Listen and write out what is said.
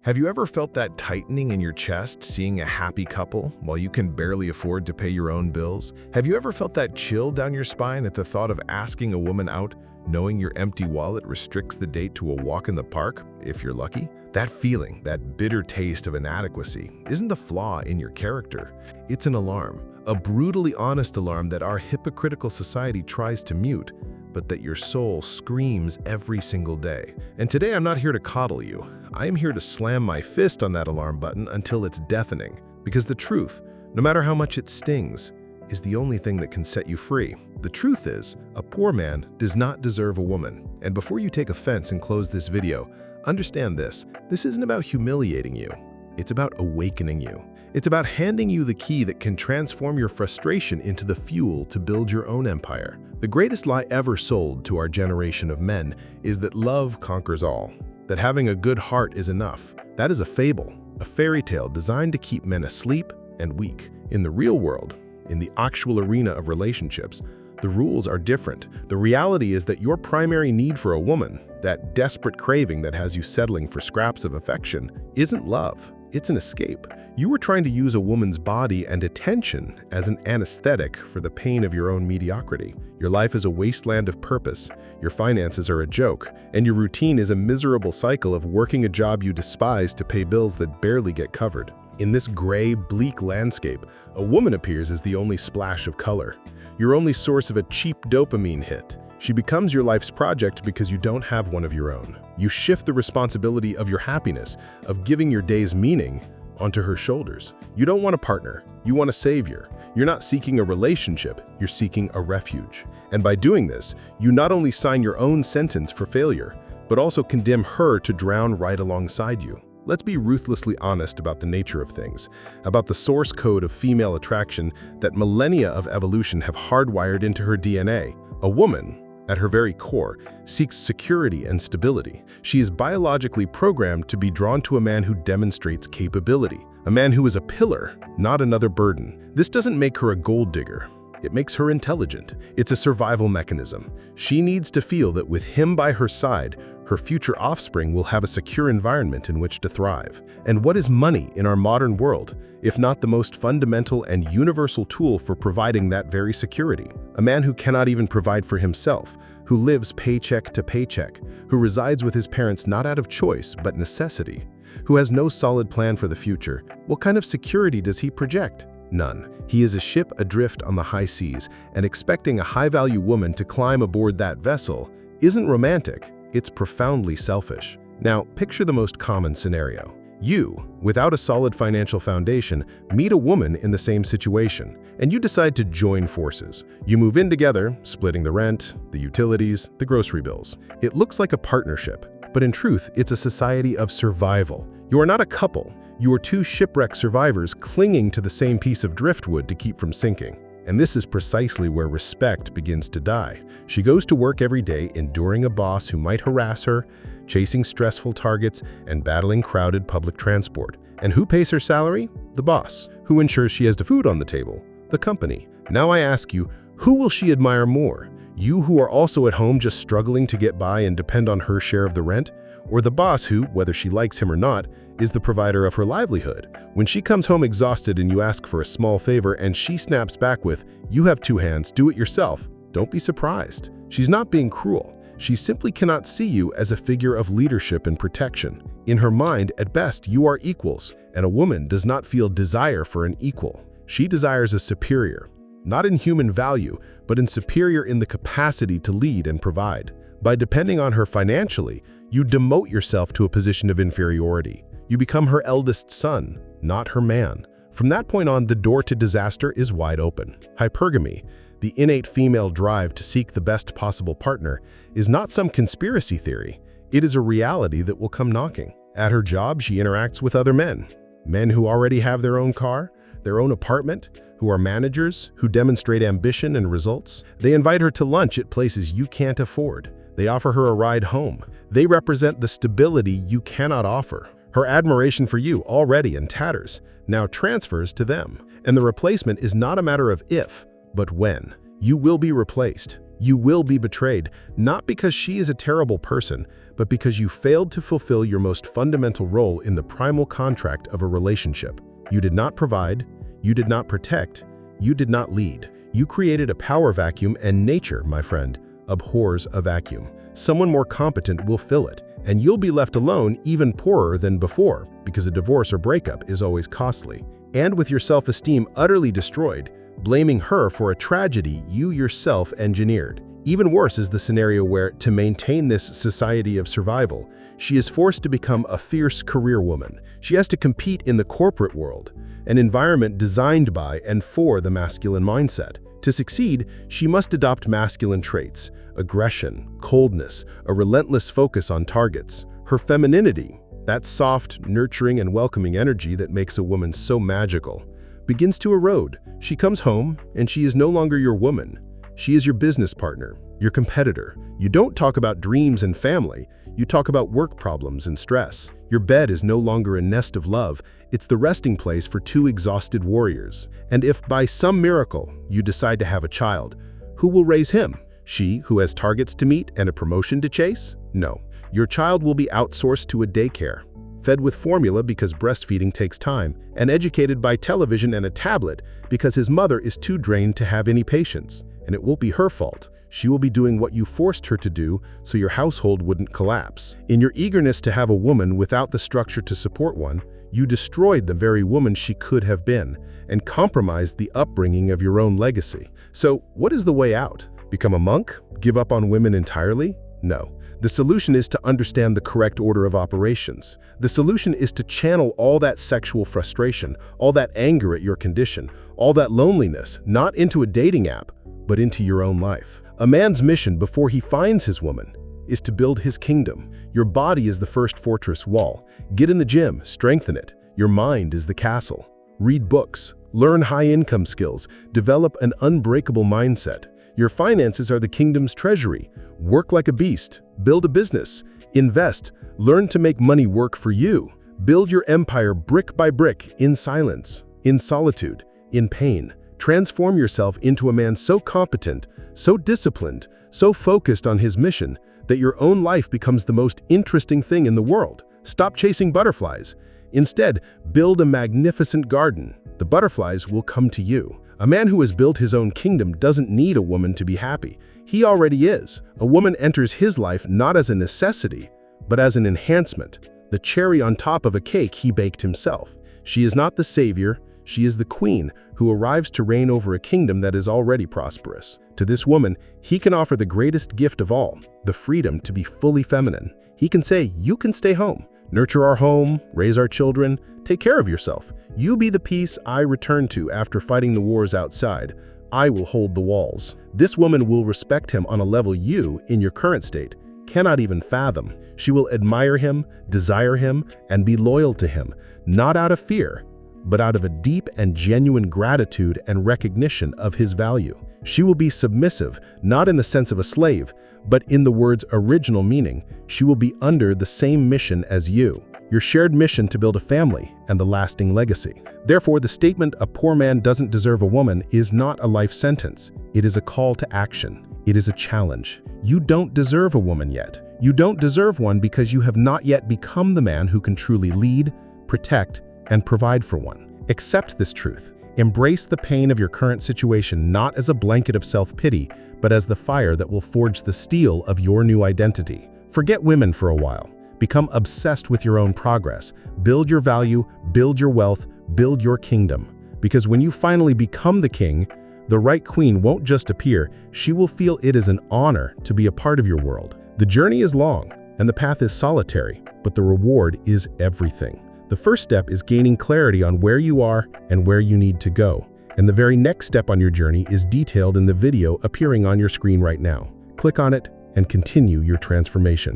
Have you ever felt that tightening in your chest seeing a happy couple while you can barely afford to pay your own bills? Have you ever felt that chill down your spine at the thought of asking a woman out, knowing your empty wallet restricts the date to a walk in the park, if you're lucky? That feeling, that bitter taste of inadequacy, isn't the flaw in your character. It's an alarm, a brutally honest alarm that our hypocritical society tries to mute, but that your soul screams every single day. And today I'm not here to coddle you. I am here to slam my fist on that alarm button until it's deafening. Because the truth, no matter how much it stings, is the only thing that can set you free. The truth is, a poor man does not deserve a woman. And before you take offense and close this video, understand this. This isn't about humiliating you. It's about awakening you. It's about handing you the key that can transform your frustration into the fuel to build your own empire. The greatest lie ever sold to our generation of men is that love conquers all, that having a good heart is enough. That is a fable, a fairy tale designed to keep men asleep and weak. In the real world, in the actual arena of relationships, the rules are different. The reality is that your primary need for a woman, that desperate craving that has you settling for scraps of affection, isn't love. It's an escape. You are trying to use a woman's body and attention as an anesthetic for the pain of your own mediocrity. Your life is a wasteland of purpose, your finances are a joke, and your routine is a miserable cycle of working a job you despise to pay bills that barely get covered. In this gray, bleak landscape, a woman appears as the only splash of color, your only source of a cheap dopamine hit. She becomes your life's project because you don't have one of your own. You shift the responsibility of your happiness, of giving your days meaning, onto her shoulders. You don't want a partner, you want a savior. You're not seeking a relationship, you're seeking a refuge. And by doing this, you not only sign your own sentence for failure, but also condemn her to drown right alongside you. Let's be ruthlessly honest about the nature of things, about the source code of female attraction that millennia of evolution have hardwired into her DNA. A woman, at her very core, seeks security and stability. She is biologically programmed to be drawn to a man who demonstrates capability, a man who is a pillar, not another burden. This doesn't make her a gold digger. It makes her intelligent. It's a survival mechanism. She needs to feel that with him by her side, her future offspring will have a secure environment in which to thrive. And what is money in our modern world, if not the most fundamental and universal tool for providing that very security? A man who cannot even provide for himself, who lives paycheck to paycheck, who resides with his parents not out of choice but necessity, who has no solid plan for the future. What kind of security does he project? None. He is a ship adrift on the high seas, and expecting a high-value woman to climb aboard that vessel isn't romantic. It's profoundly selfish. Now, picture the most common scenario. You, without a solid financial foundation, meet a woman in the same situation, and you decide to join forces. You move in together, splitting the rent, the utilities, the grocery bills. It looks like a partnership, but in truth, it's a society of survival. You are not a couple. You are two shipwreck survivors clinging to the same piece of driftwood to keep from sinking. And this is precisely where respect begins to die. She goes to work every day enduring a boss who might harass her, chasing stressful targets, and battling crowded public transport. And who pays her salary? The boss. Who ensures she has the food on the table? The company. Now I ask you, who will she admire more? You who are also at home just struggling to get by and depend on her share of the rent? Or the boss who, whether she likes him or not, is the provider of her livelihood? When she comes home exhausted and you ask for a small favor and she snaps back with, "You have two hands, do it yourself," don't be surprised. She's not being cruel. She simply cannot see you as a figure of leadership and protection. In her mind, at best, you are equals, and a woman does not feel desire for an equal. She desires a superior, not in human value, but in superior in the capacity to lead and provide. By depending on her financially, you demote yourself to a position of inferiority. You become her eldest son, not her man. From that point on, the door to disaster is wide open. Hypergamy, the innate female drive to seek the best possible partner, is not some conspiracy theory. It is a reality that will come knocking. At her job, she interacts with other men. Men who already have their own car, their own apartment, who are managers, who demonstrate ambition and results. They invite her to lunch at places you can't afford. They offer her a ride home. They represent the stability you cannot offer. Her admiration for you, already in tatters, now transfers to them. And the replacement is not a matter of if, but when. You will be replaced. You will be betrayed, not because she is a terrible person, but because you failed to fulfill your most fundamental role in the primal contract of a relationship. You did not provide, you did not protect, you did not lead. You created a power vacuum, and nature, my friend, abhors a vacuum. Someone more competent will fill it, and you'll be left alone, even poorer than before, because a divorce or breakup is always costly. And with your self-esteem utterly destroyed, blaming her for a tragedy you yourself engineered. Even worse is the scenario where, to maintain this society of survival, she is forced to become a fierce career woman. She has to compete in the corporate world, an environment designed by and for the masculine mindset. To succeed, she must adopt masculine traits: aggression, coldness, a relentless focus on targets. Her femininity, that soft, nurturing, and welcoming energy that makes a woman so magical, begins to erode. She comes home, and she is no longer your woman. She is your business partner, your competitor. You don't talk about dreams and family. You talk about work problems and stress. Your bed is no longer a nest of love. It's the resting place for two exhausted warriors. And if by some miracle you decide to have a child, who will raise him? She, who has targets to meet and a promotion to chase? No. Your child will be outsourced to a daycare, fed with formula because breastfeeding takes time, and educated by television and a tablet because his mother is too drained to have any patience. And it won't be her fault. She will be doing what you forced her to do so your household wouldn't collapse. In your eagerness to have a woman without the structure to support one, you destroyed the very woman she could have been and compromised the upbringing of your own legacy. So, what is the way out? Become a monk? Give up on women entirely? No. The solution is to understand the correct order of operations. The solution is to channel all that sexual frustration, all that anger at your condition, all that loneliness, not into a dating app, but into your own life. A man's mission before he finds his woman is to build his kingdom. Your body is the first fortress wall. Get in the gym, strengthen it. Your mind is the castle. Read books, learn high-income skills, develop an unbreakable mindset. Your finances are the kingdom's treasury. Work like a beast, build a business, invest, learn to make money work for you. Build your empire brick by brick, in silence, in solitude, in pain. Transform yourself into a man so competent, so disciplined, so focused on his mission that your own life becomes the most interesting thing in the world. Stop chasing butterflies. Instead, build a magnificent garden. The butterflies will come to you. A man who has built his own kingdom doesn't need a woman to be happy. He already is. A woman enters his life not as a necessity, but as an enhancement, the cherry on top of a cake he baked himself. She is not the savior, she is the queen who arrives to reign over a kingdom that is already prosperous. To this woman, he can offer the greatest gift of all, the freedom to be fully feminine. He can say, "You can stay home, nurture our home, raise our children, take care of yourself. You be the peace I return to after fighting the wars outside. I will hold the walls." This woman will respect him on a level you, in your current state, cannot even fathom. She will admire him, desire him, and be loyal to him, not out of fear, but out of a deep and genuine gratitude and recognition of his value. She will be submissive, not in the sense of a slave, but in the word's original meaning. She will be under the same mission as you, your shared mission to build a family and the lasting legacy. Therefore, the statement, "a poor man doesn't deserve a woman," is not a life sentence. It is a call to action. It is a challenge. You don't deserve a woman yet. You don't deserve one because you have not yet become the man who can truly lead, protect, and provide for one. Accept this truth. Embrace the pain of your current situation not as a blanket of self-pity, but as the fire that will forge the steel of your new identity. Forget women for a while. Become obsessed with your own progress. Build your value, build your wealth, build your kingdom. Because when you finally become the king, the right queen won't just appear, she will feel it is an honor to be a part of your world. The journey is long, and the path is solitary, but the reward is everything. The first step is gaining clarity on where you are and where you need to go. And the very next step on your journey is detailed in the video appearing on your screen right now. Click on it and continue your transformation.